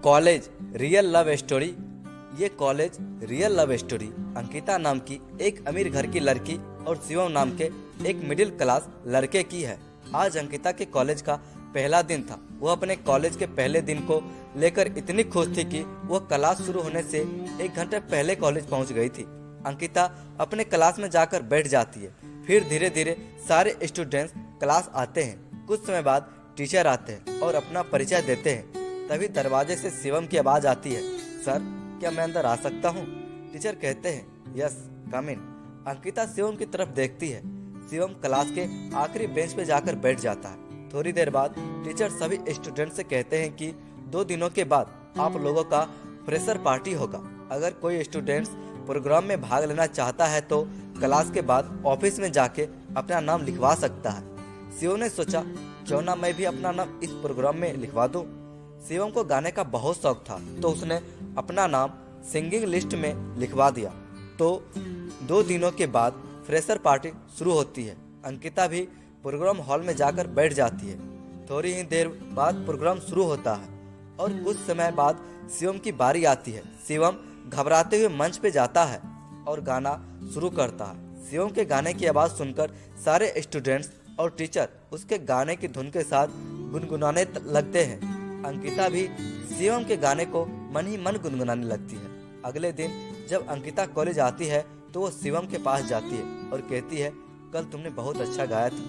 College real love story. ये college real love story Ankita नाम की एक अमीर घर की लड़की और शिवम नाम के एक मिडिल क्लास लड़के की है। आज अंकिता के कॉलेज का पहला दिन था। वह अपने कॉलेज के पहले दिन को लेकर इतनी खुश थी कि वह क्लास शुरू होने से 1 घंटे पहले कॉलेज पहुंच गई थी। अंकिता अपने क्लास में जाकर बैठ जाती है। फिर धीरे धीरे सारे स्टूडेंट्स क्लास आते हैं। कुछ समय बाद टीचर आते हैं और अपना परिचय देते हैं। तभी दरवाजे से शिवम की आवाज़ आती है, सर क्या मैं अंदर आ सकता हूँ? टीचर कहते हैं, यस कम इन। अंकिता शिवम की तरफ देखती है। शिवम क्लास के आखिरी बेंच पे जाकर बैठ जाता है। थोड़ी देर बाद टीचर सभी स्टूडेंट से कहते हैं कि 2 दिनों के बाद आप लोगों का फ्रेशर पार्टी होगा। अगर कोई स्टूडेंट्स प्रोग्राम में भाग लेना चाहता है तो क्लास के बाद ऑफिस में जाके अपना नाम लिखवा सकता है। शिवम ने सोचा, क्यों ना मैं भी अपना नाम इस प्रोग्राम में लिखवा दूं। शिवम को गाने का बहुत शौक था तो उसने अपना नाम सिंगिंग लिस्ट में लिखवा दिया। तो 2 दिनों के बाद फ्रेशर पार्टी शुरू होती है। अंकिता भी प्रोग्राम हॉल में जाकर बैठ जाती है। थोड़ी ही देर बाद प्रोग्राम शुरू होता है और कुछ समय बाद शिवम की बारी आती है। शिवम घबराते हुए मंच पे जाता है और गाना शुरू करता है। शिवम के गाने की आवाज़ सुनकर सारे स्टूडेंट्स और टीचर उसके गाने की धुन के साथ गुनगुनाने लगते हैं। अंकिता भी शिवम के गाने को मन ही मन गुनगुनाने लगती है। अगले दिन जब अंकिता कॉलेज आती है तो वो शिवम के पास जाती है और कहती है, कल तुमने बहुत अच्छा गाया था,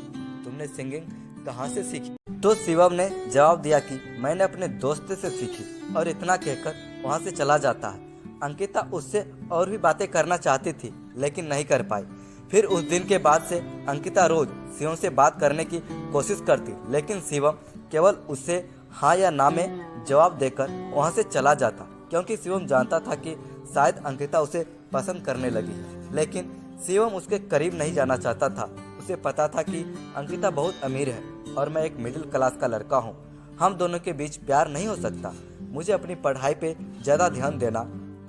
तुमने सिंगिंग कहाँ से सीखी? तो शिवम ने जवाब दिया कि मैंने अपने दोस्त से सीखी, और इतना कहकर वहाँ से चला जाता है। अंकिता उससे और भी बातें करना चाहती थी लेकिन नहीं कर पाई। फिर उस दिन के बाद से अंकिता रोज शिवम से बात करने की कोशिश करती, लेकिन शिवम केवल उससे हाँ या ना में जवाब देकर वहाँ से चला जाता, क्योंकि शिवम जानता था कि शायद अंकिता उसे पसंद करने लगी। लेकिन शिवम उसके करीब नहीं जाना चाहता था। उसे पता था कि अंकिता बहुत अमीर है और मैं एक मिडिल क्लास का लड़का हूँ। हम दोनों के बीच प्यार नहीं हो सकता। मुझे अपनी पढ़ाई पे ज़्यादा ध्यान देना।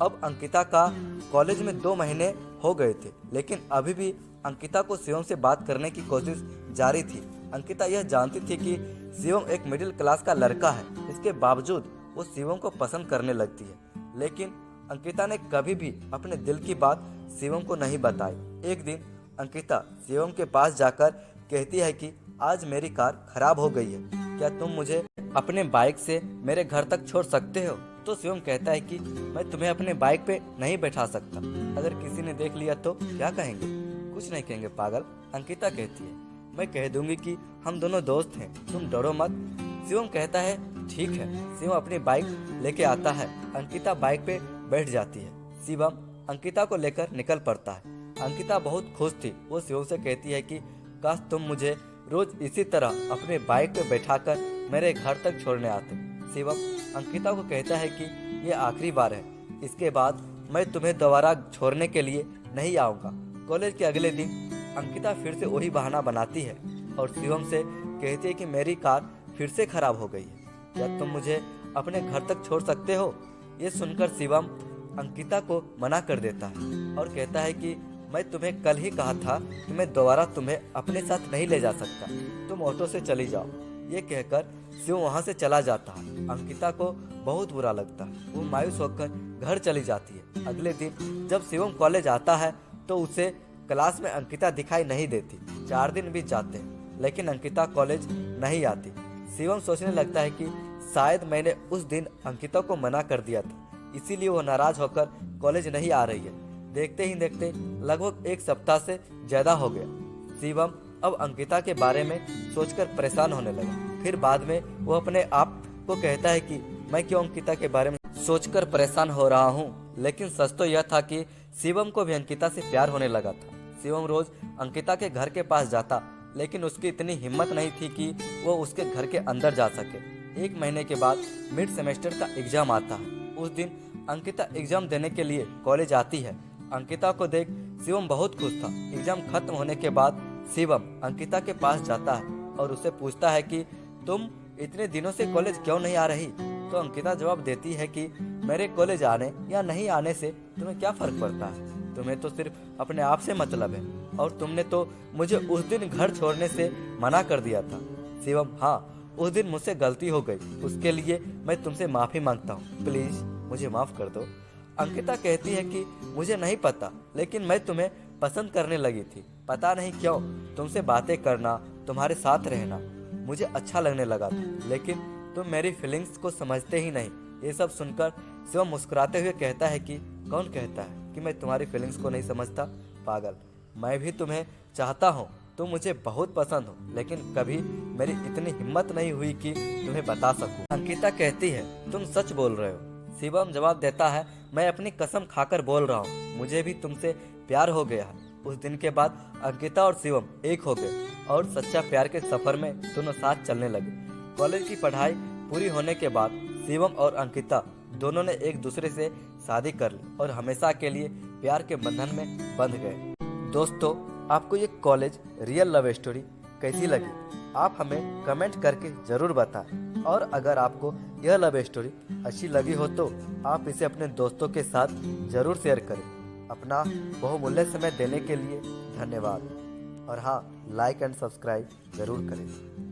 अब अंकिता का कॉलेज में 2 महीने हो गए थे, लेकिन अभी भी अंकिता को शिवम से बात करने की कोशिश जारी थी। अंकिता यह जानती थी कि शिवम एक मिडिल क्लास का लड़का है। इसके बावजूद वो शिवम को पसंद करने लगती है, लेकिन अंकिता ने कभी भी अपने दिल की बात शिवम को नहीं बताई। एक दिन अंकिता शिवम के पास जाकर कहती है कि आज मेरी कार खराब हो गई है, क्या तुम मुझे अपने बाइक से मेरे घर तक छोड़ सकते हो? तो शिवम कहता है कि मैं तुम्हें अपने बाइक पे नहीं बैठा सकता। अगर किसी ने देख लिया तो क्या कहेंगे? कुछ नहीं कहेंगे पागल। अंकिता कहती है, मैं कह दूंगी कि हम दोनों दोस्त हैं, तुम डरो मत। शिवम कहता है, ठीक है। शिवम अपनी बाइक लेके आता है। अंकिता बाइक पे बैठ जाती है। शिवम अंकिता को लेकर निकल पड़ता है। अंकिता बहुत खुश थी। वो शिवम से कहती है कि काश तुम मुझे रोज इसी तरह अपने बाइक पे बैठाकर मेरे घर तक छोड़ने आते। शिवम अंकिता को कहता है कि ये आखिरी बार है, इसके बाद मैं तुम्हें दोबारा छोड़ने के लिए नहीं आऊँगा। कॉलेज के अगले दिन अंकिता फिर से वही बहाना बनाती है और शिवम से कहती है कि मेरी कार फिर से खराब हो गई है, क्या तुम मुझे अपने घर तक छोड़ सकते हो? ये सुनकर शिवम अंकिता को मना कर देता है और कहता है कि मैं तुम्हें कल ही कहा था कि मैं दोबारा तुम्हें अपने साथ नहीं ले जा सकता, तुम ऑटो से चली जाओ। ये कहकर शिवम वहाँ से चला जाता है। अंकिता को बहुत बुरा लगता है। वो मायूस होकर घर चली जाती है। अगले दिन जब शिवम कॉलेज आता है तो उसे क्लास में अंकिता दिखाई नहीं देती। 4 दिन बीत जाते हैं लेकिन अंकिता कॉलेज नहीं आती। शिवम सोचने लगता है कि शायद मैंने उस दिन अंकिता को मना कर दिया था, इसीलिए वो नाराज होकर कॉलेज नहीं आ रही है। देखते ही देखते लगभग 1 सप्ताह से ज़्यादा हो गया। शिवम अब अंकिता के बारे में सोचकर परेशान होने लगा। फिर बाद में वो अपने आप को कहता है कि मैं क्यों अंकिता के बारे में सोचकर परेशान हो रहा हूँ। लेकिन सच तो यह था कि शिवम को भी अंकिता से प्यार होने लगा था। शिवम रोज अंकिता के घर के पास जाता, लेकिन उसकी इतनी हिम्मत नहीं थी कि वो उसके घर के अंदर जा सके। 1 महीने के बाद मिड सेमेस्टर का एग्जाम आता है। उस दिन अंकिता एग्जाम देने के लिए कॉलेज आती है। अंकिता को देख शिवम बहुत खुश था। एग्जाम खत्म होने के बाद शिवम अंकिता के पास जाता है और उससे पूछता है कि तुम इतने दिनों से कॉलेज क्यों नहीं आ रही? तो अंकिता जवाब देती है कि मेरे कॉलेज आने या नहीं आने से तुम्हें क्या फर्क पड़ता है? तुम्हें तो सिर्फ अपने आप से मतलब है, और तुमने तो मुझे उस दिन घर छोड़ने से मना कर दिया था। शिवम हाँ, उस दिन मुझसे गलती हो गई, उसके लिए मैं तुमसे माफ़ी मांगता हूँ, प्लीज़ मुझे माफ़ कर दो। अंकिता कहती है कि मुझे नहीं पता, लेकिन मैं तुम्हें पसंद करने लगी थी। पता नहीं क्यों, तुमसे बातें करना, तुम्हारे साथ रहना मुझे अच्छा लगने लगा था, लेकिन तुम मेरी फीलिंग्स को समझते ही नहीं। ये सब सुनकर शिवम मुस्कुराते हुए कहता है कि कौन कहता है कि मैं तुम्हारी फीलिंग्स को नहीं समझता, पागल। मैं भी तुम्हें चाहता हूँ, तुम मुझे बहुत पसंद हो, लेकिन कभी मेरी इतनी हिम्मत नहीं हुई कि तुम्हें बता सकूं। अंकिता कहती है तुम सच बोल रहे हो। शिवम जवाब देता है मैं अपनी कसम खाकर बोल रहा हूँ, मुझे भी तुमसे प्यार हो गया है। उस दिन के बाद अंकिता और शिवम एक हो गए और सच्चा प्यार के सफर में दोनों साथ चलने लगे। कॉलेज की पढ़ाई पूरी होने के बाद शिवम और अंकिता दोनों ने एक दूसरे से शादी कर ली और हमेशा के लिए प्यार के बंधन में बंध गए। दोस्तों, आपको ये कॉलेज रियल लव स्टोरी कैसी लगी? आप हमें कमेंट करके ज़रूर बताएं। और अगर आपको यह लव स्टोरी अच्छी लगी हो तो आप इसे अपने दोस्तों के साथ ज़रूर शेयर करें। अपना बहुमूल्य समय देने के लिए धन्यवाद। और हाँ, लाइक एंड सब्सक्राइब ज़रूर करें।